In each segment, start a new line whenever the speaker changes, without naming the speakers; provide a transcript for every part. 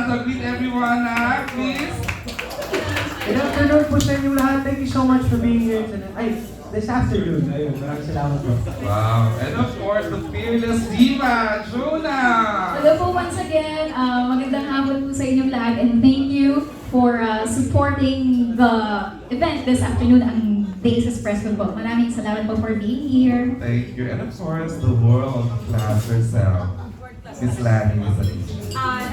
So greet everyone, please.
Good afternoon po sa inyong lahat. Thank you so much for being here tonight. Ay, this afternoon. Ayun, maraming salamat po.
Wow. And of course, the fearless diva, Jonah.
Hello po once again. Magandang hapon po sa inyong lahat and thank you for supporting the event this afternoon, ang Days Espresso po. Maraming salamat po for being here.
Thank you. And of course, the world class herself, Miss Lani, Miss Alicia.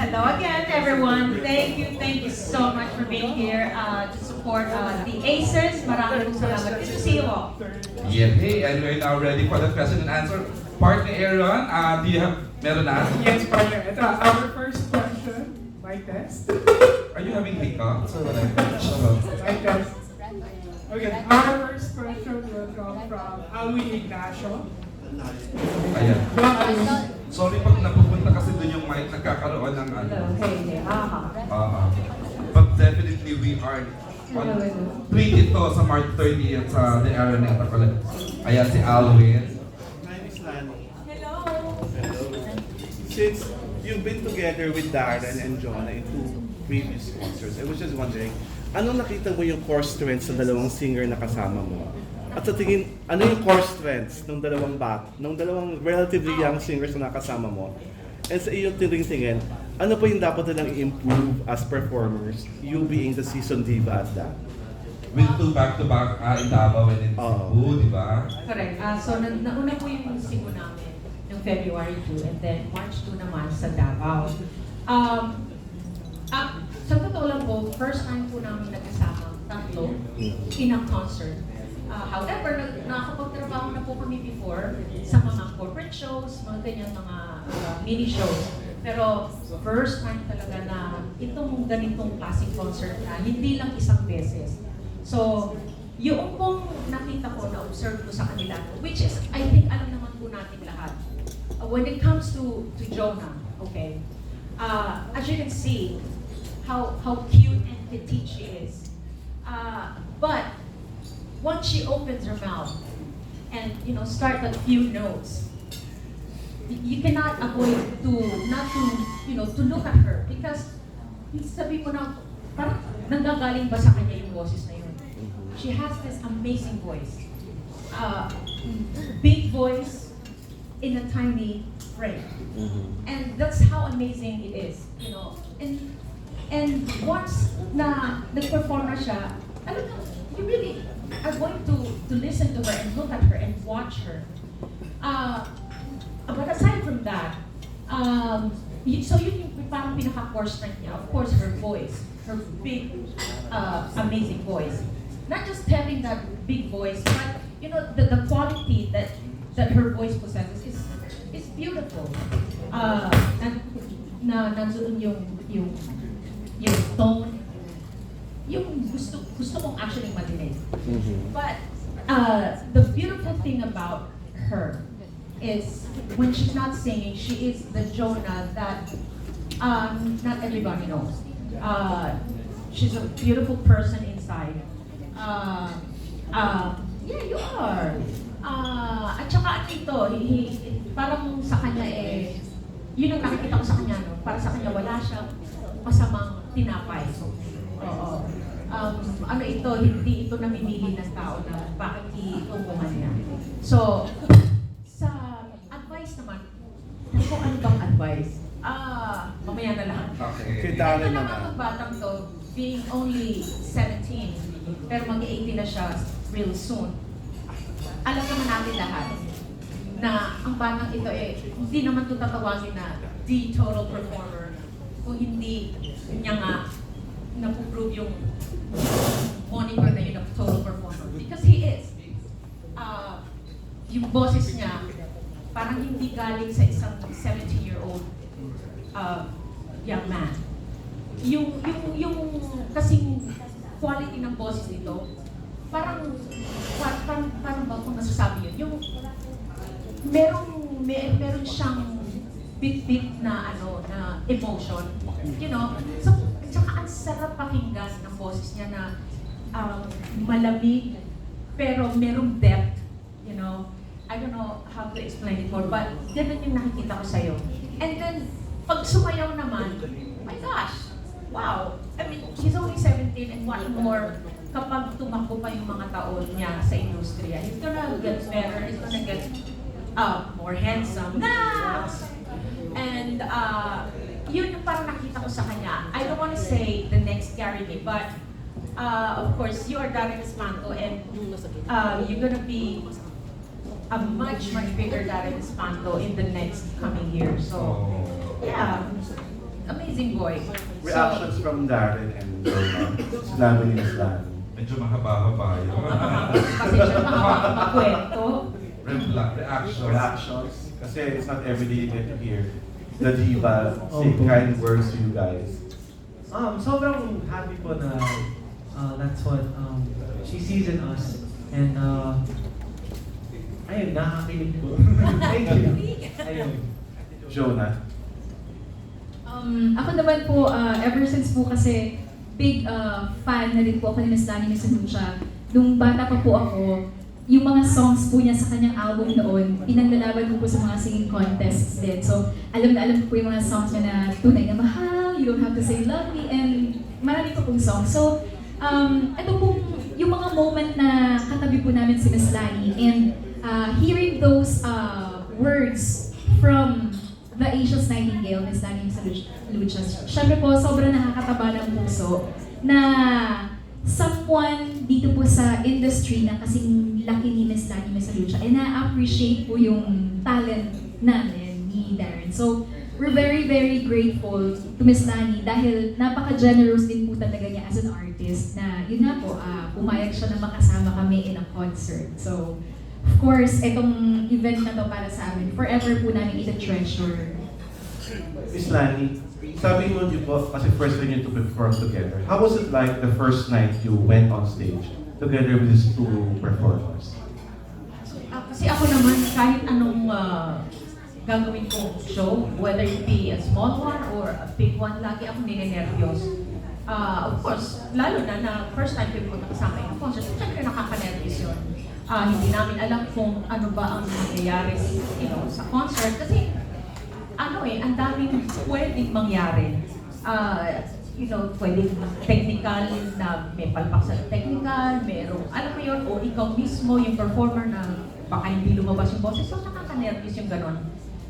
Hello again, everyone. Thank you so much for being here to support the Aces. Maraming salamat. Good to see you all.
Yeah, hey, and we're now ready for the question and answer part ni Aaron. Do you have, meron na?
Yes, partner. Ito, our first question. Mic test.
Are you having hiccups or what?
Mic test. Okay, our first question will come from Alwin Ignacio.
Ayan.
Go, Alwin.
Sorry pag napupunta kasi dun yung mic, nagkakaroon ng ano.
Hey.
But definitely we are on treat ito sa March 30th sa The Araneta College. Ayan si Alwin.
My name is Lani.
Hello.
Hello. Since you've been together with Darren and Jonah in two previous concerts, I was just wondering, ano nakita mo yung core strengths ng dalawang singer na kasama mo? At sa tingin, ano yung core strengths ng dalawang relatively young singers na nakasama mo? And sa iyong tingin, ano pa yung dapat nilang i-improve as performers, you being the seasoned diva at that?
With two back-to-back in Davao and in
Oo.
Cebu, di ba?
Correct. So, nauna po yung Cebu namin ng February 2 and then March 2 naman sa Davao. Sa totoo lang po, first time po namin nagkasama, tatlo, in a concert. However, nakakapagtrabaho na po kami before sa mga corporate shows, mga ganyan, mga mini shows. Pero first time talaga na itong ganitong klaseng concert na hindi lang isang beses. So, yung pong nakita ko, na-observe ko sa kanila, which is, I think, alam naman po natin lahat. When it comes to Jonah, okay, as you can see, how cute and petite she is. But once she opens her mouth and start a few notes, you cannot avoid to look at her because sabi mo na parang nanggagaling ba sa kanya yung boses na yun. She has this amazing voice, big voice in a tiny frame, and that's how amazing it is, and once na nag-perform na siya, you really are going to listen to her and look at her and watch her. But aside from that, so yun yung parang pinaka-core strength niya. Of course, her voice, her big, amazing voice. Not just having that big voice, but the quality that her voice possesses is beautiful. Nandoon yung tone, yung gusto kong actually marinig. But the beautiful thing about her is when she's not singing, she is the Jonah that not everybody knows. She's a beautiful person inside. Yeah, you are. At saka ito, parang sa kanya yun ang nakikita ko sa kanya, no? Para sa kanya wala siyang masamang tinapay. Oo. Hindi ito namimili ng tao na bakit itungungan niya. So, sa advice naman, kung ano bang advice? Mamaya na lang.
Okay.
Kay Darren
Ito
naman.
naman ang batang to, being only 17, pero mag-18 na siya real soon. Alam naman natin lahat na ang batang ito hindi naman ito tatawagin na the total performer kung hindi niya nga napuprove yung moniker na yun of total performer. Because he is. Yung boses niya, parang hindi galing sa isang 17-year-old young man. Yung kasing quality ng boses nito, parang ba kung masasabi yun? Yung meron siyang bit na na emotion, so tsaka ang sarap pakinggan ng boses niya na malamig pero merong depth, I don't know how to explain it more, but ganun yung nakikita ko sa'yo. And then pag sumayaw naman, my gosh, wow, I mean, she's only 17 and what more kapag tumakbo pa yung mga taon niya sa industriya, he's gonna get better, he's gonna get more handsome. And yun yung parang nakita ko sa kanya. I don't want to say the next Gary May, but of course, you are Darren Espanto and you're gonna be a much bigger Darren Espanto in the next coming year. So, yeah, amazing boy.
Reactions from Darren and Jonah. Sinabi ni Miss Lani.
Medyo mahaba-haba yun.
Kasi siya makapagkwento.
Reactions.
Kasi it's not every day you get to hear the diva say kind words to you guys.
Sobrang happy po na that's what she sees in us. And ayun, nakakakilig po. Thank you. Ayun.
Jonah.
Ako naman po, ever since po kasi big fan na din po ako ni Miss Lani Miss Anuncia. Nung bata pa po ako, yung mga songs po niya sa kanyang album noon, pinaglalaban ko po sa mga singing contests din. So, alam ko po yung mga songs niya na Tunay na Mahal, You Don't Have to Say Love Me, and marami po pong songs. So, ito po yung mga moment na katabi po namin si Miss Lani, and hearing those words from the Asia's Nightingale, Miss Lani Miss Anuncia, syempre po, sobrang nakakataba ng puso na someone dito po sa industry na kasing laki ni Miss Lani Miss Anuncia, and na-appreciate po yung talent namin ni Darren. So, we're very grateful to Miss Lani dahil napaka-generous din po talaga niya as an artist na yun nga po, pumayag siya na makasama kami in a concert. So, of course, itong event na to para sa amin, forever po namin ita-treasure.
Miss Lani, sabi mo niyo po, kasi first time you to perform together. How was it like the first night you went on stage together with these two performers?
Kasi ako naman, kahit anong gagawin kong show, whether it be a small one or a big one, lagi ako ninenervyos. Of course, lalo na first time ko yung kasama yung concert, syempre nakaka-nervous yun. Hindi namin alam kung ano ba ang mangyayari sa concert kasi ang daming pwedeng mangyari. Pwedeng technical na may palpak sa technical, merong, alam mo yun, o ikaw mismo, yung performer na baka hindi lumabas yung boses, so nakaka-nervous yung ganon.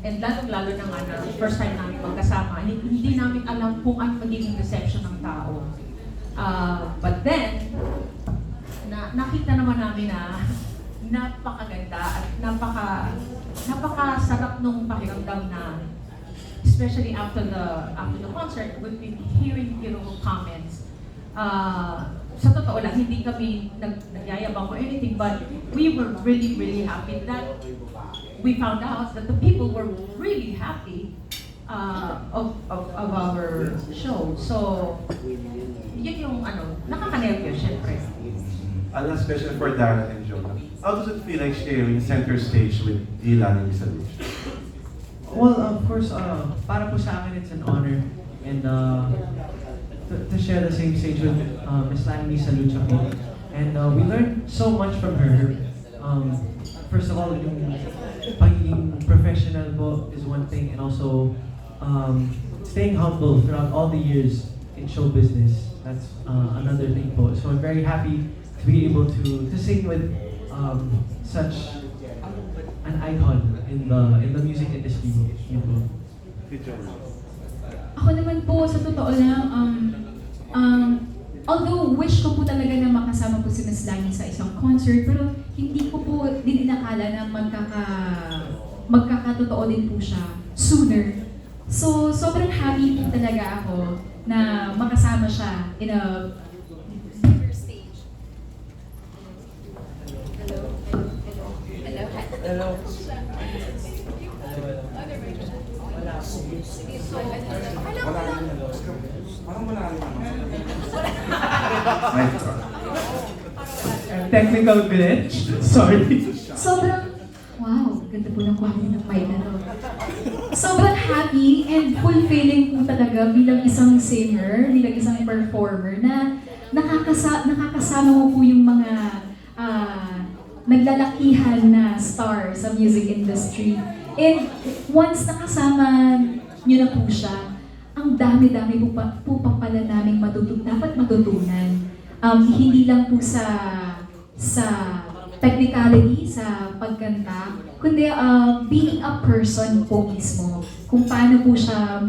And lalo na nga na first time namin magkasama, hindi namin alam kung ano magiging reception ng tao. But then, nakita naman namin na napakaganda at napakasarap nung pakiramdam na especially after the concert, we've been hearing beautiful comments. Sa totoo lang, hindi kami nagyayabang or anything, but we were really happy that we found out that the people were really happy of our show. So, yun yung nakaka-nervyos syempre.
And especially for Darren and Jonah. How does it feel like sharing center stage with Dylan and Miss Anuncia?
Well, of course, para po sa akin, it's an honor and to share the same stage with Miss Lani Miss Anuncia po. And we learned so much from her. First of all, yung pagiging professional po is one thing, and also staying humble throughout all the years in show business. That's another thing po. So I'm very happy to be able to sing with such an icon in the music industry. Yun po.
Ako naman po, sa totoo lang, although wish ko po talaga na makasama po si Miss Lani sa isang concert, pero hindi ko po din inakala na magkakatotoo din po siya sooner. So, sobrang happy po talaga ako na makasama siya in a bigger stage. Hello.
Technical glitch. Sorry.
Sobrang, wow, ganda po ng quality ng mic na to. Sobrang happy and fulfilling po talaga bilang isang singer, bilang isang performer na nakakasama mo po yung mga naglalakihan na star sa music industry. And once nakasama nyo na po siya, ang dami-dami po pa pala namin matutunan. Hindi lang po sa technicality, sa pagkanta, kundi being a person po mismo. Kung paano po siya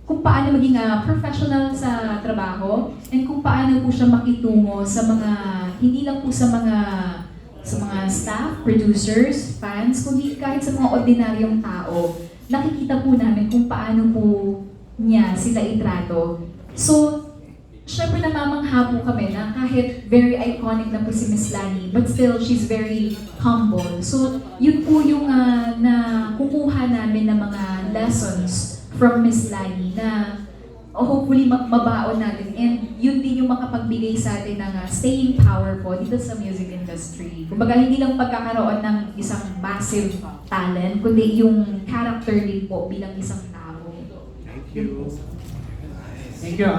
kung paano maging professional sa trabaho, and kung paano po siya makitungo sa mga, hindi lang po sa mga staff, producers, fans, kundi kahit sa mga ordinaryong tao. Nakikita po namin kung paano po niya sila itrato. So, syempre namamangha po kami na kahit very iconic na po si Miss Lani, but still, she's very humble. So, yun po yung na kukuha namin ng mga lessons from Miss Lani na hopefully mabaon natin. And yun din yung makapagbigay sa atin ng staying power po dito sa music industry. Kumbaga, hindi lang pagkakaroon ng isang massive talent, kundi yung character din po bilang isang tao.
Thank you.
Thank you.